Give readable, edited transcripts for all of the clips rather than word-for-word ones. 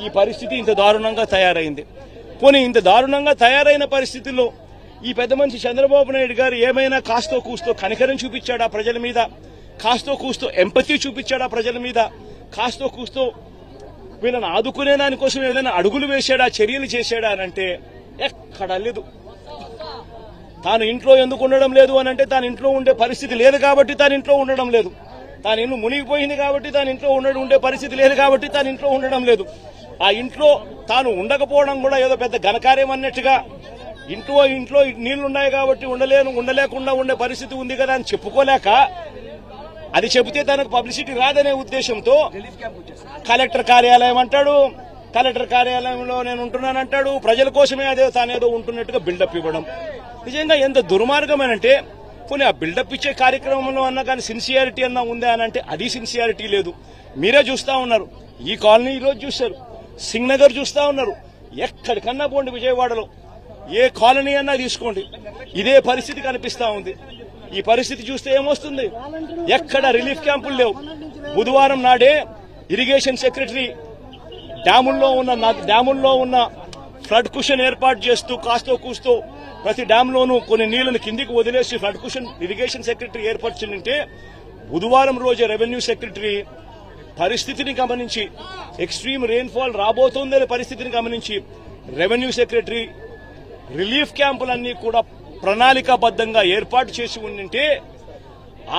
ఈ పరిస్థితి ఇంత దారుణంగా తయారైంది. పోనీ ఇంత దారుణంగా తయారైన పరిస్థితుల్లో ఈ పెద్ద మనిషి చంద్రబాబు నాయుడు గారు ఏమైనా కాస్తో కూస్తో కనికరం చూపించాడా ప్రజల మీద? కాస్తో కూస్తో ఎంపతి చూపించాడా ప్రజల మీద? కాస్తో కూస్తో వీళ్ళని ఆదుకునే దానికోసం ఏదైనా అడుగులు వేశాడా, చర్యలు చేశాడా అని అంటే ఎక్కడా లేదు. తాను ఇంట్లో ఎందుకు ఉండడం లేదు అని అంటే తాను ఇంట్లో ఉండే పరిస్థితి లేదు కాబట్టి తాను ఇంట్లో ఉండడం లేదు. తాను ఇల్లు మునిగిపోయింది కాబట్టి తాను ఇంట్లో ఉండే పరిస్థితి లేదు కాబట్టి తాను ఇంట్లో ఉండడం లేదు. ఆ ఇంట్లో తాను ఉండకపోవడం కూడా ఏదో పెద్ద ఘనకార్యం అన్నట్టుగా ఇంట్లో నీళ్లున్నాయి కాబట్టి ఉండలేకుండా ఉండే పరిస్థితి ఉంది కదా అని చెప్పుకోలేక, అది చెబితే తనకు పబ్లిసిటీ రాదనే ఉద్దేశంతో కలెక్టర్ కార్యాలయం అంటాడు, కలెక్టర్ కార్యాలయంలో నేను ఉంటున్నానంటాడు, ప్రజల కోసమే తానేదో ఉంటున్నట్టుగా బిల్డప్ ఇవ్వడం నిజంగా ఎంత దుర్మార్గమేనంటే, పోనీ ఆ బిల్డప్ ఇచ్చే కార్యక్రమంలో అన్నా కానీ సిన్సియారిటీ అన్నా ఉందా అని అంటే అది సిన్సియారిటీ లేదు. మీరే చూస్తా ఉన్నారు, ఈ కాలనీ ఈరోజు చూశారు, సింగ్ నగర్ చూస్తా ఉన్నారు, ఎక్కడికన్నా పోండి విజయవాడలో ఏ కాలనీ అన్నా తీసుకోండి ఇదే పరిస్థితి కనిపిస్తా ఉంది. ఈ పరిస్థితి చూస్తే ఏమొస్తుంది? ఎక్కడ రిలీఫ్ క్యాంపులు లేవు. బుధవారం నాడే ఇరిగేషన్ సెక్రటరీ డ్యాముల్లో ఉన్న ఫ్లడ్ కుషన్ ఏర్పాటు చేస్తూ కాస్తో కూస్తో ప్రతి డ్యాంలోనూ కొన్ని నీళ్లను కిందికి వదిలేసి ఫ్లడ్ కుషన్ ఇరిగేషన్ సెక్రటరీ ఏర్పరిచిందంటే, బుధవారం రోజే రెవెన్యూ సెక్రటరీ పరిస్థితిని గమనించి, ఎక్స్ట్రీమ్ రెయిన్ఫాల్ రాబోతోందనే పరిస్థితిని గమనించి రెవెన్యూ సెక్రటరీ రిలీఫ్ క్యాంపులన్నీ కూడా ప్రణాళికాబద్దంగా ఏర్పాటు చేసి ఉండింటే,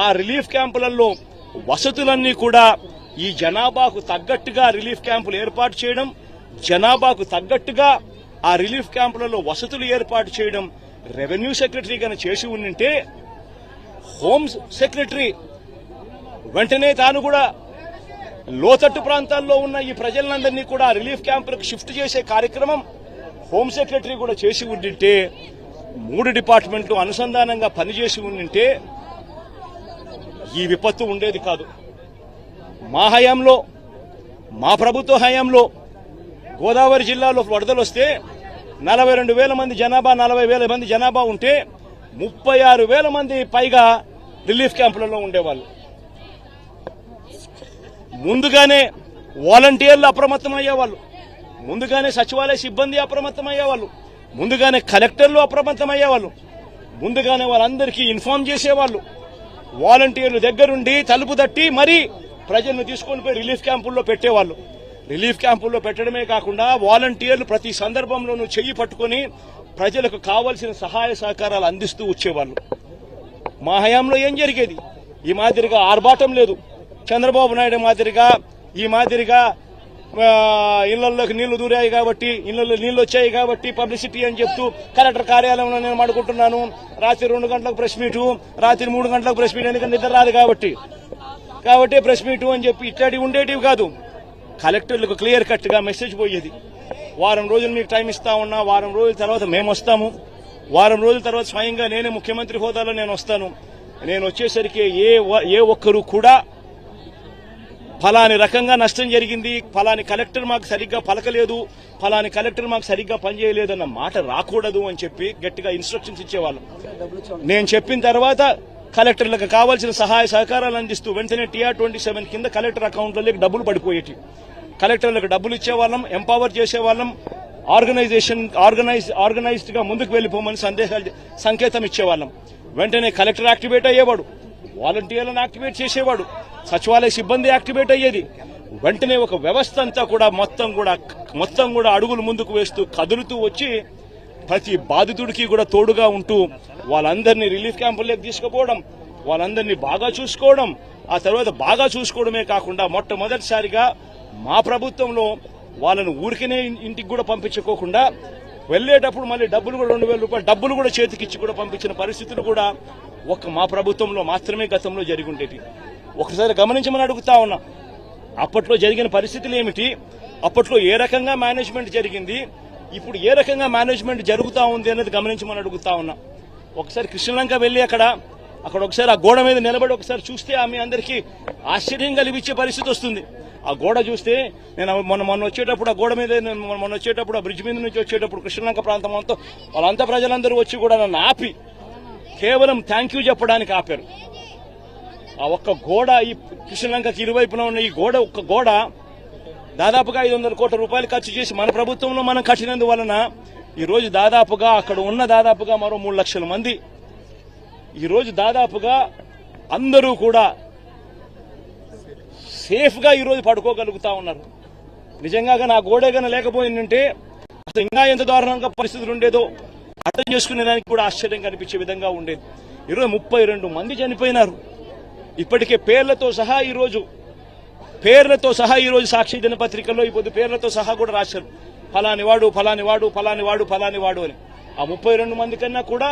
ఆ రిలీఫ్ క్యాంపులలో వసతులన్నీ కూడా ఈ జనాభాకు తగ్గట్టుగా రిలీఫ్ క్యాంపులు ఏర్పాటు చేయడం, జనాభాకు తగ్గట్టుగా ఆ రిలీఫ్ క్యాంపులలో వసతులు ఏర్పాటు చేయడం రెవెన్యూ సెక్రటరీ గాని చేసి ఉండింటే, హోమ్ సెక్రటరీ వెంటనే తాను కూడా లోతట్టు ప్రాంతాల్లో ఉన్న ఈ ప్రజలందరినీ కూడా రిలీఫ్ క్యాంపులకు షిఫ్ట్ చేసే కార్యక్రమం హోమ్ సెక్రటరీ కూడా చేసి ఉండింటే, 3 డిపార్ట్మెంట్లు అనుసంధానంగా పనిచేసి ఉండింటే ఈ విపత్తు ఉండేది కాదు. మా హయాంలో, మా ప్రభుత్వ హయాంలో గోదావరి జిల్లాలో వరదలు వస్తే 42,000 మంది జనాభా, 40,000 మంది జనాభా ఉంటే 36,000 మంది పైగా రిలీఫ్ క్యాంపులలో ఉండేవాళ్ళు. ముందుగానే వాలంటీర్లు అప్రమత్తమయ్యేవాళ్ళు, ముందుగానే సచివాలయ సిబ్బంది అప్రమత్తమయ్యేవాళ్ళు, ముందుగానే కలెక్టర్లు అప్రమత్తమయ్యేవాళ్ళు, ముందుగానే వాళ్ళందరికీ ఇన్ఫార్మ్ చేసేవాళ్ళు. వాలంటీర్లు దగ్గరుండి తలుపు తట్టి మరీ ప్రజలను తీసుకొని పోయి రిలీఫ్ క్యాంపుల్లో పెట్టేవాళ్ళు. రిలీఫ్ క్యాంపుల్లో పెట్టడమే కాకుండా వాలంటీర్లు ప్రతి సందర్భంలోనూ చెయ్యి పట్టుకుని ప్రజలకు కావలసిన సహాయ సహకారాలు అందిస్తూ వచ్చేవాళ్ళు. మా హయాంలో ఏం జరిగేది? ఈ మాదిరిగా ఆర్భాటం లేదు. చంద్రబాబు నాయుడు మాదిరిగా ఈ మాదిరిగా ఇళ్లలోకి నీళ్లు దూరాయి కాబట్టి, ఇళ్లలో నీళ్లు వచ్చాయి కాబట్టి పబ్లిసిటీ అని చెప్తూ కలెక్టర్ కార్యాలయంలో నేను మాడుకుంటున్నాను, రాత్రి 2 గంటలకు ప్రెస్ మీటు, రాత్రి 3 గంటలకు ప్రెస్ మీట్, ఎందుకంటే నిద్ర రాదు కాబట్టి ప్రెస్ మీటు అని చెప్పి ఇట్లాంటివి ఉండేటివి కాదు. కలెక్టర్లకు క్లియర్ కట్ గా మెసేజ్ పోయేది, వారం రోజులు మీకు టైం ఇస్తా ఉన్నా, వారం రోజుల తర్వాత మేము వస్తాము, వారం రోజుల తర్వాత స్వయంగా నేనే ముఖ్యమంత్రి హోదాలో నేను వస్తాను, నేను వచ్చేసరికి ఏ ఒక్కరు కూడా ఫలాని రకంగా నష్టం జరిగింది, ఫలాని కలెక్టర్ మాకు సరిగ్గా పలకలేదు, ఫలాని కలెక్టర్ మాకు సరిగ్గా పనిచేయలేదు అన్న మాట రాకూడదు అని చెప్పి గట్టిగా ఇన్స్ట్రక్షన్స్ ఇచ్చేవాళ్ళం. నేను చెప్పిన తర్వాత కలెక్టర్లకు కావాల్సిన సహాయ సహకారాలు అందిస్తూ వెంటనే TR-27 కింద కలెక్టర్ అకౌంట్లలోకి డబ్బులు పడిపోయేటి. కలెక్టర్లకు డబ్బులు ఇచ్చేవాళ్ళం, ఎంపవర్ చేసేవాళ్ళం, ఆర్గనైజ్డ్ గా ముందుకు వెళ్లిపోమని సంకేతం ఇచ్చేవాళ్ళం. వెంటనే కలెక్టర్ యాక్టివేట్ అయ్యేవాడు, వాలంటీర్లను యాక్టివేట్ చేసేవాడు, సచివాలయ సిబ్బంది యాక్టివేట్ అయ్యేది. వెంటనే ఒక వ్యవస్థ అంతా కూడా మొత్తం కూడా అడుగులు ముందుకు వేస్తూ కదులుతూ వచ్చి ప్రతి బాధితుడికి కూడా తోడుగా ఉంటూ వాళ్ళందరినీ రిలీఫ్ క్యాంపుల్లోకి తీసుకుపోవడం, వాళ్ళందరినీ బాగా చూసుకోవడం, ఆ తర్వాత బాగా చూసుకోవడమే కాకుండా మొట్టమొదటిసారిగా మా ప్రభుత్వంలో వాళ్ళను ఊరికనే ఇంటికి కూడా పంపించుకోకుండా వెళ్లేటప్పుడు మళ్ళీ డబ్బులు కూడా 2,000 రూపాయలు డబ్బులు కూడా చేతికిచ్చి కూడా పంపించిన పరిస్థితులు కూడా మా ప్రభుత్వంలో మాత్రమే గతంలో జరిగి ఉండేవి. ఒకసారి గమనించమని అడుగుతా ఉన్నా, అప్పట్లో జరిగిన పరిస్థితులు ఏమిటి, అప్పట్లో ఏ రకంగా మేనేజ్మెంట్ జరిగింది, ఇప్పుడు ఏ రకంగా మేనేజ్మెంట్ జరుగుతా ఉంది అనేది గమనించమని అడుగుతా ఉన్నా. ఒకసారి కృష్ణలంక వెళ్లి అక్కడ ఒకసారి ఆ గోడ మీద నిలబడి ఒకసారి చూస్తే మీ అందరికీ ఆశ్చర్యం కలిగించే పరిస్థితి వస్తుంది. ఆ గోడ చూస్తే నేను మొన్న వచ్చేటప్పుడు ఆ గోడ మీద మొన్న వచ్చేటప్పుడు ఆ బ్రిడ్జ్ మీద నుంచి వచ్చేటప్పుడు కృష్ణలంక ప్రాంతం అంతా వాళ్ళంతా ప్రజలందరూ వచ్చి కూడా నన్ను ఆపి కేవలం థ్యాంక్ యూ చెప్పడానికి ఆపారు. ఆ ఒక్క గోడ, ఈ కృష్ణలంకకి ఇరువైపున ఉన్న ఈ గోడ, ఒక్క గోడ దాదాపుగా 500 కోట్ల రూపాయలు ఖర్చు చేసి మన ప్రభుత్వంలో మనం కట్టినందువలన ఈరోజు దాదాపుగా అక్కడ ఉన్న దాదాపుగా మరో 3 లక్షల మంది ఈరోజు దాదాపుగా అందరూ కూడా సేఫ్గా ఈరోజు పడుకోగలుగుతా ఉన్నారు. నిజంగా నా గోడేగన లేకపోయిందంటే అసలు ఇంకా ఎంత దారుణంగా పరిస్థితులు ఉండేదో అర్థం చేసుకునే దానికి కూడా ఆశ్చర్యం కనిపించే విధంగా ఉండేది. ఈరోజు 32 మంది చనిపోయినారు. ఇప్పటికే పేర్లతో సహా ఈరోజు సాక్షి దినపత్రికల్లో ఇప్పుడు పేర్లతో సహా కూడా రాశారు, ఫలాని వాడు ఫలాని వాడు ఫలాని వాడు ఫలాని వాడు అని. ఆ 32 మంది కన్నా కూడా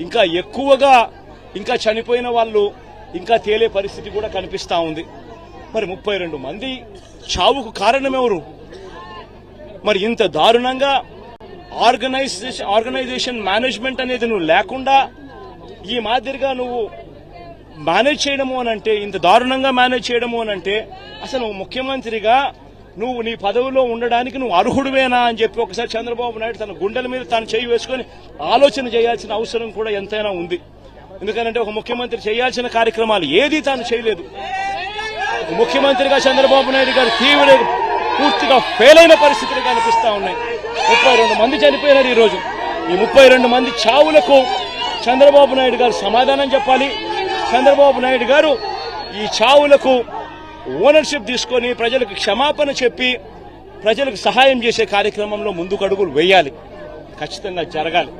ఇంకా ఎక్కువగా ఇంకా చనిపోయిన వాళ్ళు ఇంకా తేలే పరిస్థితి కూడా కనిపిస్తా ఉంది. మరి 32 మంది చావుకు కారణం ఎవరు? మరి ఇంత దారుణంగా ఆర్గనైజేషన్ మేనేజ్మెంట్ అనేది నువ్వు లేకుండా ఈ మాదిరిగా నువ్వు మేనేజ్ చేయడము అనంటే, ఇంత దారుణంగా మేనేజ్ చేయడము అనంటే అసలు ముఖ్యమంత్రిగా నువ్వు నీ పదవిలో ఉండడానికి నువ్వు అర్హుడివేనా అని చెప్పి ఒకసారి చంద్రబాబు నాయుడు తన గుండెల మీద తాను చేయి వేసుకొని ఆలోచన చేయాల్సిన అవసరం కూడా ఎంతైనా ఉంది. ఎందుకంటే ఒక ముఖ్యమంత్రి చేయాల్సిన కార్యక్రమాలు ఏదీ తాను చేయలేదు. ముఖ్యమంత్రిగా చంద్రబాబు నాయుడు గారు పూర్తిగా ఫెయిల్ అయిన పరిస్థితులు కనిపిస్తా ఉన్నాయి. 32 మంది చనిపోయినారు. ఈరోజు ఈ 32 మంది చావులకు చంద్రబాబు నాయుడు గారు సమాధానం చెప్పాలి. చంద్రబాబు నాయుడు గారు ఈ చావులకు ఓనర్షిప్ తీసుకొని ప్రజలకు క్షమాపణ చెప్పి ప్రజలకు సహాయం చేసే కార్యక్రమంలో ముందుకు అడుగులు వేయాలి. ఖచ్చితంగా జరగాలి.